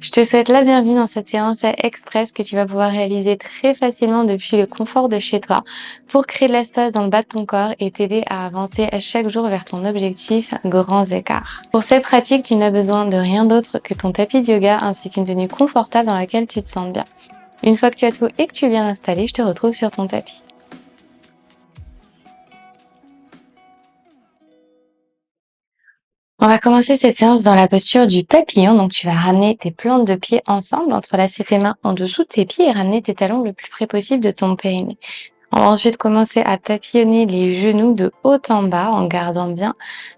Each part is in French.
Je te souhaite la bienvenue dans cette séance express que tu vas pouvoir réaliser très facilement depuis le confort de chez toi pour créer de l'espace dans le bas de ton corps et t'aider à avancer chaque jour vers ton objectif grands écarts. Pour cette pratique, tu n'as besoin de rien d'autre que ton tapis de yoga ainsi qu'une tenue confortable dans laquelle tu te sens bien. Une fois que tu as tout et que tu es bien installé, je te retrouve sur ton tapis. On va commencer cette séance dans la posture du papillon. Donc, tu vas ramener tes plantes de pied ensemble, entrelacer tes mains en dessous de tes pieds et ramener tes talons le plus près possible de ton périnée. On va ensuite commencer à papillonner les genoux de haut en bas en gardant bien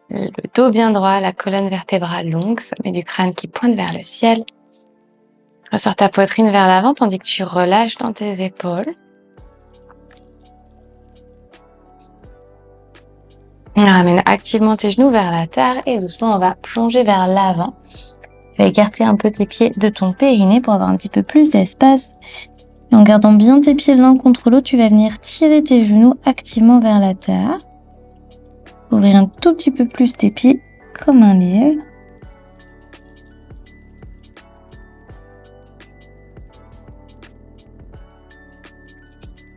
le dos bien droit, la colonne vertébrale longue, sommet du crâne qui pointe vers le ciel. Ressors ta poitrine vers l'avant tandis que tu relâches dans tes épaules. On ramène activement tes genoux vers la terre et doucement on va plonger vers l'avant. Tu vas écarter un peu tes pieds de ton périnée pour avoir un petit peu plus d'espace. Et en gardant bien tes pieds l'un contre l'autre, tu vas venir tirer tes genoux activement vers la terre. Ouvrir un tout petit peu plus tes pieds comme un lièvre.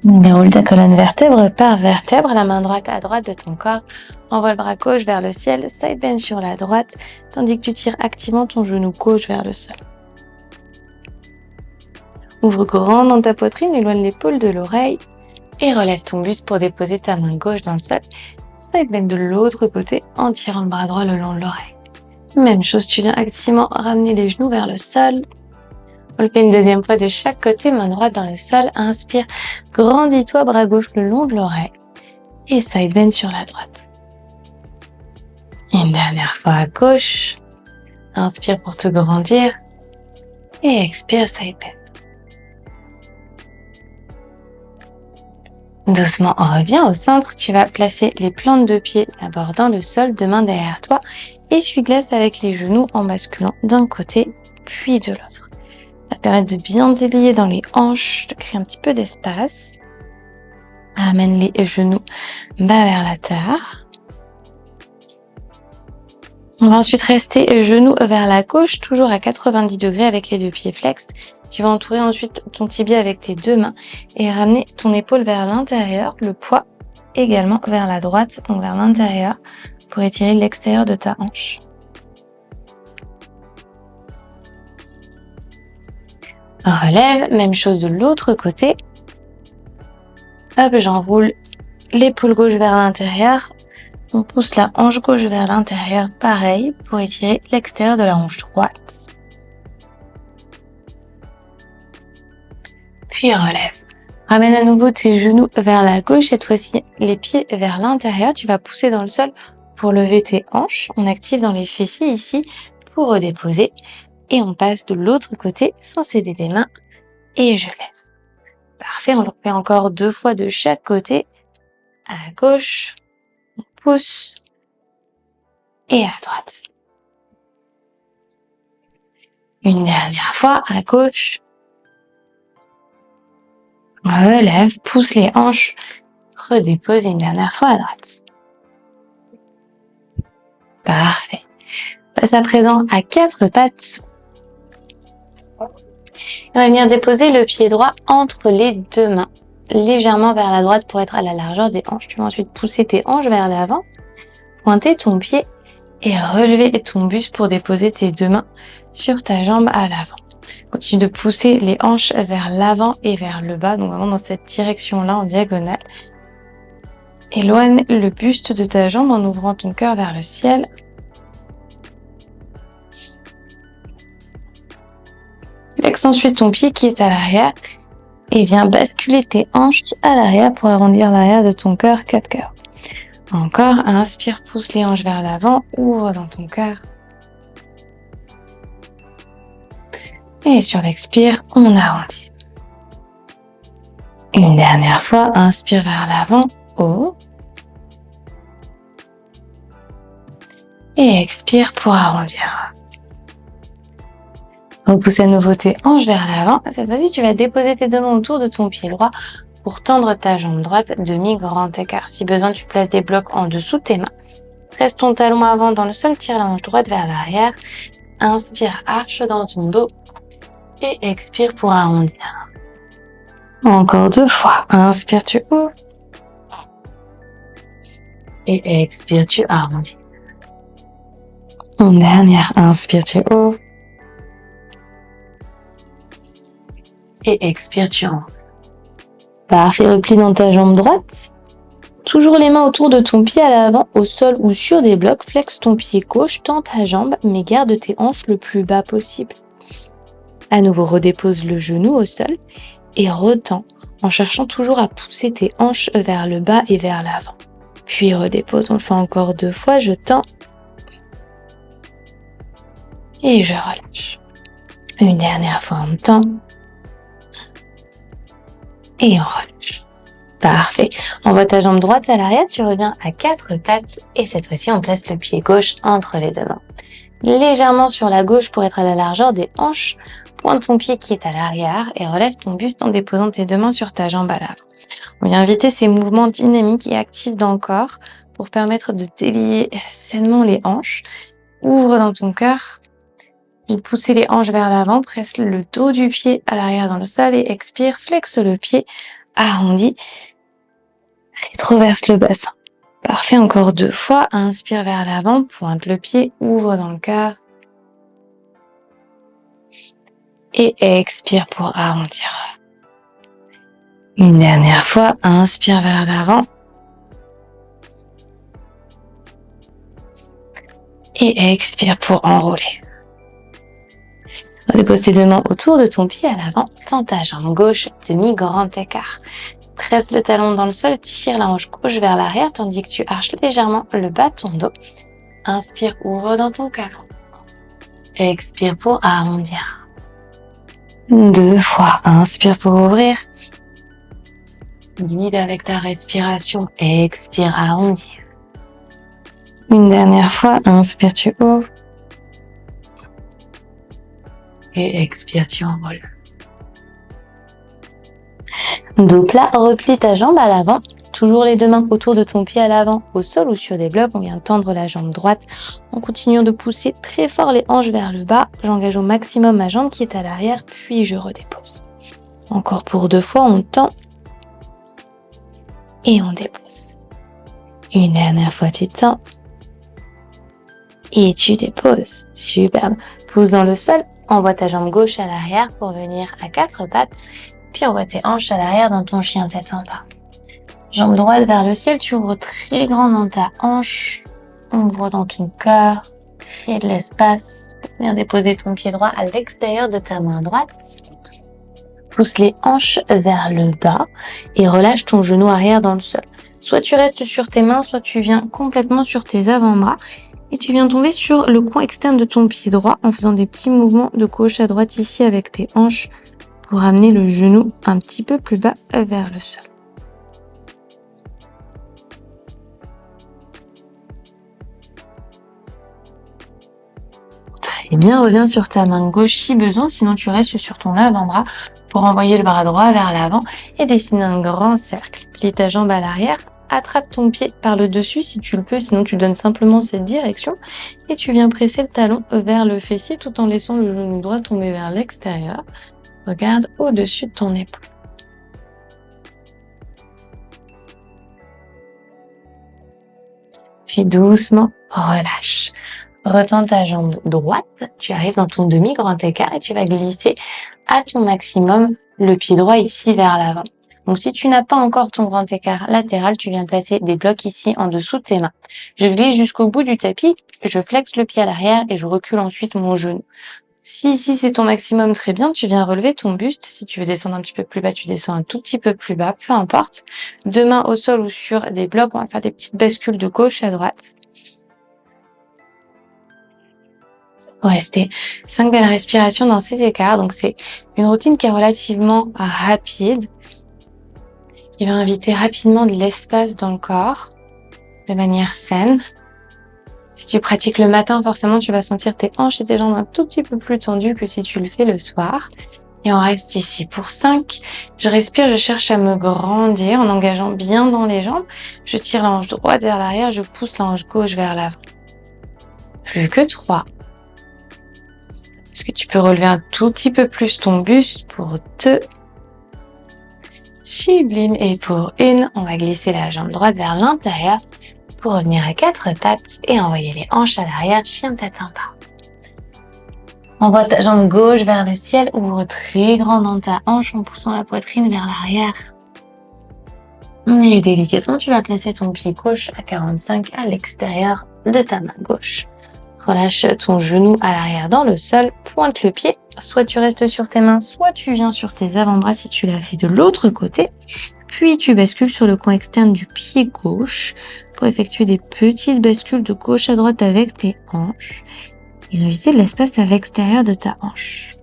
Déroule ta colonne vertèbre par vertèbre, la main droite à droite de ton corps. Envoie le bras gauche vers le ciel, side bend sur la droite, tandis que tu tires activement ton genou gauche vers le sol. Ouvre grand dans ta poitrine, éloigne l'épaule de l'oreille et relève ton buste pour déposer ta main gauche dans le sol. Side bend de l'autre côté en tirant le bras droit le long de l'oreille. Même chose, tu viens activement ramener les genoux vers le sol. On le fait une deuxième fois de chaque côté, main droite dans le sol. Inspire, grandis-toi, bras gauche le long de l'oreille. Et side bend sur la droite. Une dernière fois à gauche. Inspire pour te grandir. Et expire, side bend. Doucement, on revient au centre. Tu vas placer les plantes de pied d'abord dans le sol, deux mains derrière toi. Essuie-glace avec les genoux en basculant d'un côté puis de l'autre. Ça te permet de bien délier dans les hanches, de créer un petit peu d'espace. Ramène les genoux bas vers la terre. On va ensuite rester genoux vers la gauche, toujours à 90 degrés avec les deux pieds flex. Tu vas entourer ensuite ton tibia avec tes deux mains et ramener ton épaule vers l'intérieur, le poids également vers la droite, donc vers l'intérieur, pour étirer l'extérieur de ta hanche. Relève, même chose de l'autre côté. Hop, j'enroule l'épaule gauche vers l'intérieur. On pousse la hanche gauche vers l'intérieur, pareil, pour étirer l'extérieur de la hanche droite. Puis relève. Ramène à nouveau tes genoux vers la gauche, cette fois-ci les pieds vers l'intérieur. Tu vas pousser dans le sol pour lever tes hanches. On active dans les fessiers ici pour redéposer. Et on passe de l'autre côté sans céder des mains. Et je lève. Parfait, on le refait encore deux fois de chaque côté. À gauche, on pousse. Et à droite. Une dernière fois, à gauche. Relève, pousse les hanches. Redépose une dernière fois à droite. Parfait. Passe à présent à quatre pattes. On va venir déposer le pied droit entre les deux mains, légèrement vers la droite pour être à la largeur des hanches. Tu vas ensuite pousser tes hanches vers l'avant, pointer ton pied et relever ton buste pour déposer tes deux mains sur ta jambe à l'avant. Continue de pousser les hanches vers l'avant et vers le bas, donc vraiment dans cette direction-là en diagonale. Éloigne le buste de ta jambe en ouvrant ton cœur vers le ciel. Flexe ensuite ton pied qui est à l'arrière et viens basculer tes hanches à l'arrière pour arrondir l'arrière de ton cœur, 4 cœurs. Encore, inspire, pousse les hanches vers l'avant, ouvre dans ton cœur. Et sur l'expire, on arrondit. Une dernière fois, inspire vers l'avant, haut. Et expire pour arrondir. Repousse à nouveau tes hanches vers l'avant. Cette fois-ci, tu vas déposer tes deux mains autour de ton pied droit pour tendre ta jambe droite, demi-grand écart. Si besoin, tu places des blocs en dessous de tes mains. Presse ton talon avant dans le sol, tire la hanche droite vers l'arrière. Inspire, arche dans ton dos. Et expire pour arrondir. Encore 2 fois. Inspire, tu ouvres. Et expire, tu arrondis. Une dernière. Inspire, tu ouvres. Et expire, tu enroules. Parfait, replie dans ta jambe droite. Toujours les mains autour de ton pied à l'avant, au sol ou sur des blocs. Flexe ton pied gauche, tends ta jambe, mais garde tes hanches le plus bas possible. À nouveau, redépose le genou au sol et retends en cherchant toujours à pousser tes hanches vers le bas et vers l'avant. Puis redépose, on le fait encore 2 fois, je tends et je relâche. Une dernière fois, on tend et on relâche. Parfait. Envoie ta jambe droite à l'arrière, tu reviens à 4 pattes et cette fois-ci, on place le pied gauche entre les 2 mains. Légèrement sur la gauche pour être à la largeur des hanches. Pointe ton pied qui est à l'arrière et relève ton buste en déposant tes 2 mains sur ta jambe à l'avant. On vient inviter ces mouvements dynamiques et actifs dans le corps pour permettre de délier sainement les hanches. Ouvre dans ton cœur. Et poussez les hanches vers l'avant. Presse le dos du pied à l'arrière dans le sol et expire. Flexe le pied. Arrondis. Rétroverse le bassin. Parfait, encore 2 fois. Inspire vers l'avant. Pointe le pied. Ouvre dans le cœur. Et expire pour arrondir. Une dernière fois, inspire vers l'avant. Et expire pour enrouler. Dépose tes 2 mains autour de ton pied à l'avant. Tends ta jambe gauche, demi-grand écart. Presse le talon dans le sol, tire la hanche gauche vers l'arrière tandis que tu arches légèrement le bas de ton dos. Inspire, ouvre dans ton cœur. Expire pour arrondir. 2 fois, inspire pour ouvrir. Guide avec ta respiration, expire, arrondir. Une dernière fois, inspire, tu ouvres. Et expire, tu enroules. Dos plat, replie ta jambe à l'avant. Toujours les 2 mains autour de ton pied à l'avant, au sol ou sur des blocs. On vient tendre la jambe droite en continuant de pousser très fort les hanches vers le bas. J'engage au maximum ma jambe qui est à l'arrière, puis je redépose. Encore pour 2 fois, on tend et on dépose. Une dernière fois, tu tends et tu déposes. Superbe. Pousse dans le sol, envoie ta jambe gauche à l'arrière pour venir à 4 pattes, puis envoie tes hanches à l'arrière dans ton chien tête en bas. Jambe droite vers le ciel, tu ouvres très grand dans ta hanche, ouvre dans ton cœur, crée de l'espace pour venir déposer ton pied droit à l'extérieur de ta main droite. Pousse les hanches vers le bas et relâche ton genou arrière dans le sol. Soit tu restes sur tes mains, soit tu viens complètement sur tes avant-bras et tu viens tomber sur le coin externe de ton pied droit en faisant des petits mouvements de gauche à droite ici avec tes hanches pour amener le genou un petit peu plus bas vers le sol. Très bien, reviens sur ta main gauche si besoin, sinon tu restes sur ton avant-bras pour envoyer le bras droit vers l'avant et dessiner un grand cercle. Plie ta jambe à l'arrière, attrape ton pied par le dessus si tu le peux, sinon tu donnes simplement cette direction et tu viens presser le talon vers le fessier tout en laissant le genou droit tomber vers l'extérieur. Regarde au-dessus de ton épaule. Puis doucement, relâche. Retends ta jambe droite, tu arrives dans ton demi-grand écart et tu vas glisser à ton maximum le pied droit ici vers l'avant. Donc si tu n'as pas encore ton grand écart latéral, tu viens placer des blocs ici en dessous de tes mains. Je glisse jusqu'au bout du tapis, je flexe le pied à l'arrière et je recule ensuite mon genou. Si ici c'est ton maximum, très bien, tu viens relever ton buste. Si tu veux descendre un petit peu plus bas, tu descends un tout petit peu plus bas, peu importe. 2 mains au sol ou sur des blocs, on va faire des petites bascules de gauche à droite. Rester 5 belles respirations dans cet écart. Donc c'est une routine qui est relativement rapide, qui va inviter rapidement de l'espace dans le corps, de manière saine. Si tu pratiques le matin, forcément tu vas sentir tes hanches et tes jambes un tout petit peu plus tendues que si tu le fais le soir. Et on reste ici pour 5. Je respire, je cherche à me grandir en engageant bien dans les jambes. Je tire la hanche droite vers l'arrière, je pousse la hanche gauche vers l'avant. Plus que 3. Est-ce que tu peux relever un tout petit peu plus ton buste pour 2? Sublime. Et pour 1, on va glisser la jambe droite vers l'intérieur pour revenir à 4 pattes et envoyer les hanches à l'arrière, chien tête en bas. Envoie ta jambe gauche vers le ciel, ouvre très grand dans ta hanche en poussant la poitrine vers l'arrière. Et délicatement, tu vas placer ton pied gauche à 45 à l'extérieur de ta main gauche. Relâche ton genou à l'arrière dans le sol, pointe le pied. Soit tu restes sur tes mains, soit tu viens sur tes avant-bras si tu l'as fait de l'autre côté. Puis tu bascules sur le coin externe du pied gauche pour effectuer des petites bascules de gauche à droite avec tes hanches et inviter de l'espace à l'extérieur de ta hanche.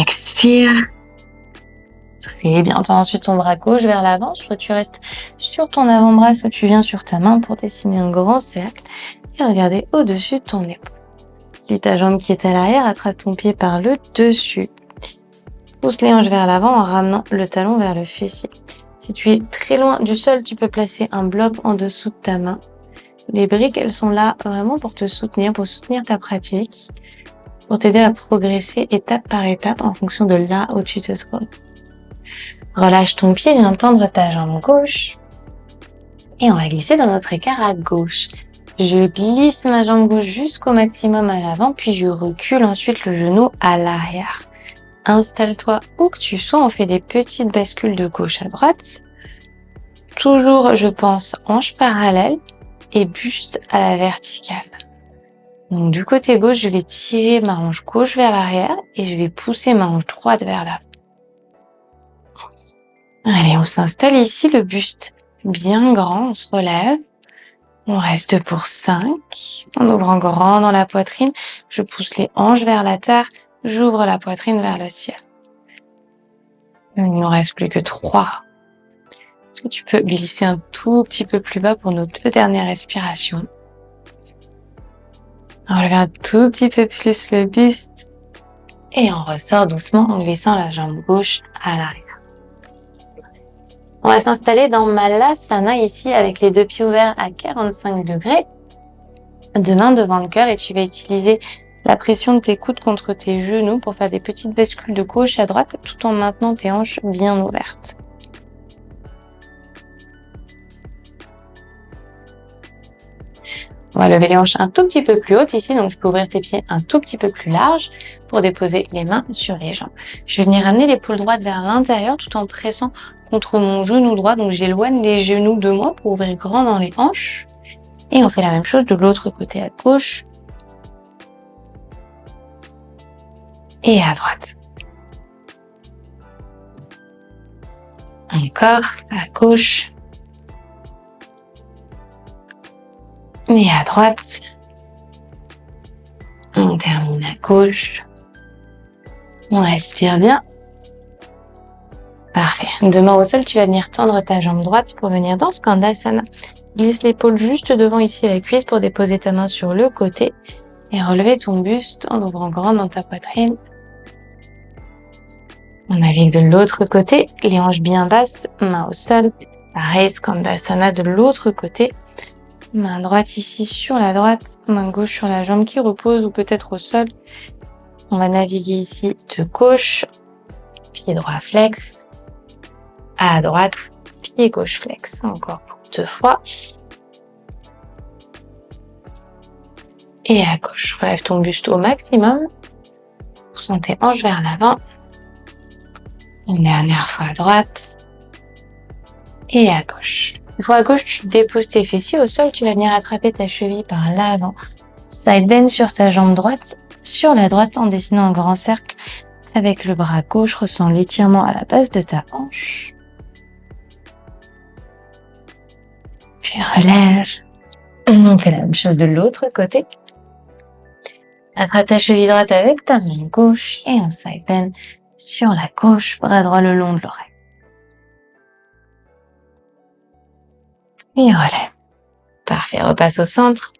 Expire. Très bien. Tends ensuite ton bras gauche vers l'avant. Soit tu restes sur ton avant-bras, soit tu viens sur ta main pour dessiner un grand cercle et regarder au-dessus de ton épaule. Plie ta jambe qui est à l'arrière, attrape ton pied par le dessus. Pousse les hanches vers l'avant en ramenant le talon vers le fessier. Si tu es très loin du sol, tu peux placer un bloc en dessous de ta main. Les briques, elles sont là vraiment pour te soutenir, pour soutenir ta pratique, pour t'aider à progresser étape par étape en fonction de là où tu te trouves. Relâche ton pied, viens tendre ta jambe gauche et on va glisser dans notre écart à gauche. Je glisse ma jambe gauche jusqu'au maximum à l'avant, puis je recule ensuite le genou à l'arrière. Installe-toi où que tu sois, on fait des petites bascules de gauche à droite. Toujours, je pense, hanche parallèle et buste à la verticale. Donc du côté gauche, je vais tirer ma hanche gauche vers l'arrière et je vais pousser ma hanche droite vers l'avant. Allez, on s'installe ici, le buste bien grand, on se relève. On reste pour 5. En ouvrant grand dans la poitrine, je pousse les hanches vers la terre, j'ouvre la poitrine vers le ciel. Il ne nous reste plus que 3. Est-ce que tu peux glisser un tout petit peu plus bas pour nos 2 dernières respirations? Relevez un tout petit peu plus le buste et on ressort doucement en glissant la jambe gauche à l'arrière. On va s'installer dans Malasana ici avec les 2 pieds ouverts à 45 degrés. 2 mains devant le cœur et tu vas utiliser la pression de tes coudes contre tes genoux pour faire des petites bascules de gauche à droite tout en maintenant tes hanches bien ouvertes. On va lever les hanches un tout petit peu plus hautes ici, donc tu peux ouvrir tes pieds un tout petit peu plus large pour déposer les mains sur les jambes. Je vais venir amener l'épaule droite vers l'intérieur tout en pressant contre mon genou droit, donc j'éloigne les genoux de moi pour ouvrir grand dans les hanches. Et on fait la même chose de l'autre côté à gauche et à droite. Encore à gauche et à droite. On termine à gauche. On respire bien. Parfait. 2 mains au sol, tu vas venir tendre ta jambe droite pour venir dans Skandasana. Glisse l'épaule juste devant ici la cuisse pour déposer ta main sur le côté et relever ton buste en ouvrant grand dans ta poitrine. On navigue de l'autre côté, les hanches bien basses, main au sol. Pareil, Skandasana de l'autre côté. Main droite ici sur la droite, main gauche sur la jambe qui repose ou peut-être au sol. On va naviguer ici de gauche, pied droit flex, à droite, pied gauche flex. Encore pour 2 fois. Et à gauche, relève ton buste au maximum, poussant tes hanches vers l'avant. Une dernière fois à droite et à gauche. Une fois à gauche, tu déposes tes fessiers au sol, tu vas venir attraper ta cheville par l'avant. Side bend sur ta jambe droite, sur la droite en dessinant un grand cercle avec le bras gauche, ressens l'étirement à la base de ta hanche. Puis relève. On fait la même chose de l'autre côté. Attrape ta cheville droite avec ta main gauche et on side bend sur la gauche, bras droit le long de l'oreille. Puis relève. Parfait, repasse au centre.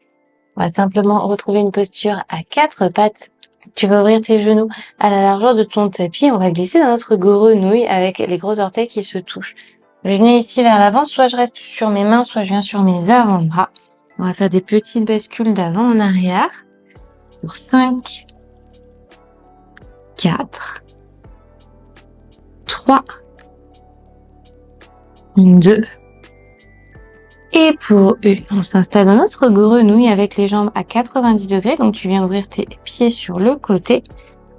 On va simplement retrouver une posture à 4 pattes. Tu vas ouvrir tes genoux à la largeur de ton tapis. On va glisser dans notre grenouille avec les gros orteils qui se touchent. Je viens ici vers l'avant, soit je reste sur mes mains, soit je viens sur mes avant-bras. On va faire des petites bascules d'avant en arrière. Pour 5, 4, 3, 2, et pour une. On s'installe dans notre grenouille avec les jambes à 90 degrés. Donc, tu viens ouvrir tes pieds sur le côté.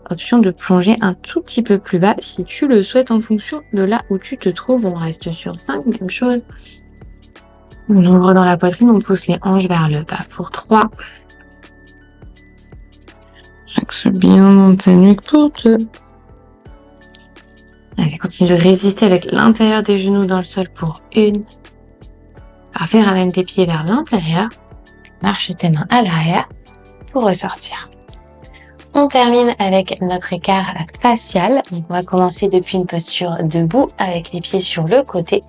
Option de plonger un tout petit peu plus bas si tu le souhaites en fonction de là où tu te trouves. On reste sur 5, même chose. On ouvre dans la poitrine, on pousse les hanches vers le bas. Pour 3. Axe bien dans ta nuque pour 2. Allez, continue de résister avec l'intérieur des genoux dans le sol pour 1. Parfait, ramène tes pieds vers l'intérieur. Marche tes mains à l'arrière pour ressortir. On termine avec notre écart facial. Donc, on va commencer depuis une posture debout avec les pieds sur le côté.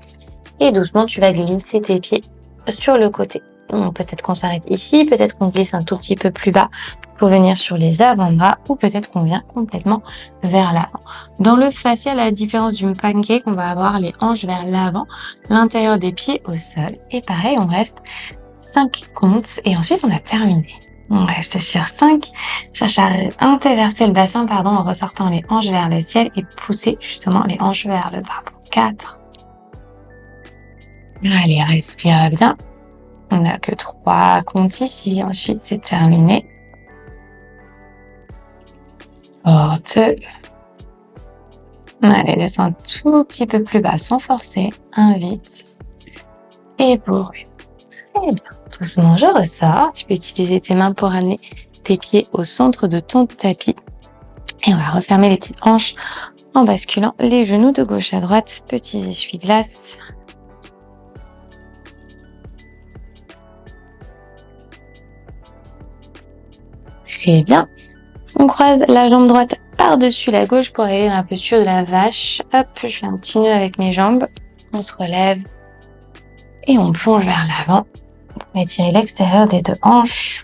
Et doucement, tu vas glisser tes pieds sur le côté. Peut-être qu'on s'arrête ici, peut-être qu'on glisse un tout petit peu plus bas pour venir sur les avant-bras ou peut-être qu'on vient complètement vers l'avant. Dans le facial, à la différence du pancake, on va avoir les hanches vers l'avant, l'intérieur des pieds au sol. Et pareil, on reste 5 comptes et ensuite on a terminé. On reste sur 5. Cherche à interverser le bassin, en ressortant les hanches vers le ciel et pousser justement les hanches vers le bas. Pour 4. Allez, respire bien. On n'a que 3 comptes ici. Ensuite, c'est terminé. Porte. Allez, descends un tout petit peu plus bas sans forcer. Invite. Et pour 1. Très bien. Doucement, je ressors. Tu peux utiliser tes mains pour amener tes pieds au centre de ton tapis. Et on va refermer les petites hanches en basculant les genoux de gauche à droite. Petits essuie-glaces. Très bien. On croise la jambe droite par-dessus la gauche pour aller dans la posture de la vache. Hop, je fais un petit nœud avec mes jambes. On se relève. Et on plonge vers l'avant. On va étirer l'extérieur des 2 hanches.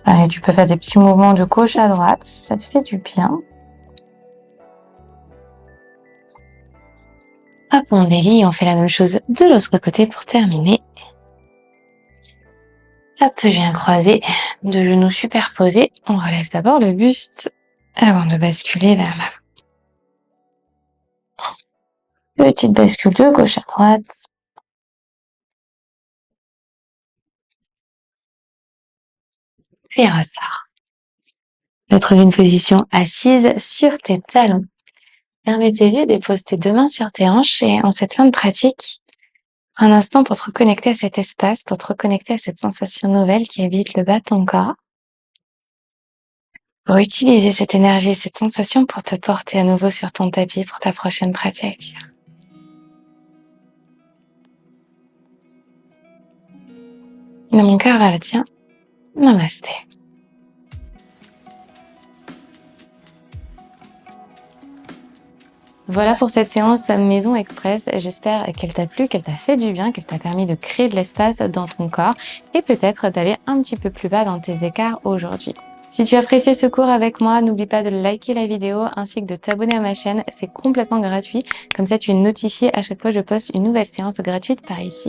Allez, tu peux faire des petits mouvements de gauche à droite. Ça te fait du bien. Hop, on délie. On fait la même chose de l'autre côté pour terminer. Hop, je viens croiser 2 genoux superposés. On relève d'abord le buste avant de basculer vers l'avant. Petite bascule de gauche à droite. Puis ressort. Retrouve une position assise sur tes talons. Ferme tes yeux, dépose tes 2 mains sur tes hanches et en cette fin de pratique, un instant pour te reconnecter à cet espace, pour te reconnecter à cette sensation nouvelle qui habite le bas de ton corps. Pour utiliser cette énergie et cette sensation pour te porter à nouveau sur ton tapis pour ta prochaine pratique. De mon cœur vers le tien. Namasté. Voilà pour cette séance Maison Express. J'espère qu'elle t'a plu, qu'elle t'a fait du bien, qu'elle t'a permis de créer de l'espace dans ton corps et peut-être d'aller un petit peu plus bas dans tes écarts aujourd'hui. Si tu as apprécié ce cours avec moi, n'oublie pas de liker la vidéo ainsi que de t'abonner à ma chaîne. C'est complètement gratuit. Comme ça, tu es notifié à chaque fois que je poste une nouvelle séance gratuite par ici.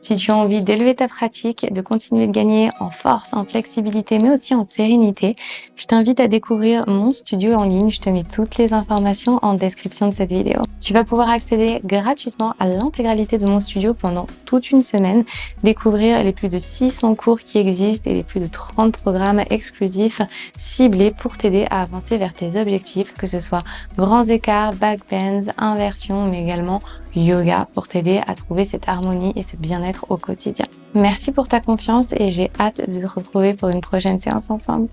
Si tu as envie d'élever ta pratique, de continuer de gagner en force, en flexibilité, mais aussi en sérénité, je t'invite à découvrir mon studio en ligne. Je te mets toutes les informations en description de cette vidéo. Tu vas pouvoir accéder gratuitement à l'intégralité de mon studio pendant toute une semaine, découvrir les plus de 600 cours qui existent et les plus de 30 programmes exclusifs ciblés pour t'aider à avancer vers tes objectifs, que ce soit grands écarts, back bends, inversions, mais également yoga pour t'aider à trouver cette harmonie et ce bien-être au quotidien. Merci pour ta confiance et j'ai hâte de te retrouver pour une prochaine séance ensemble.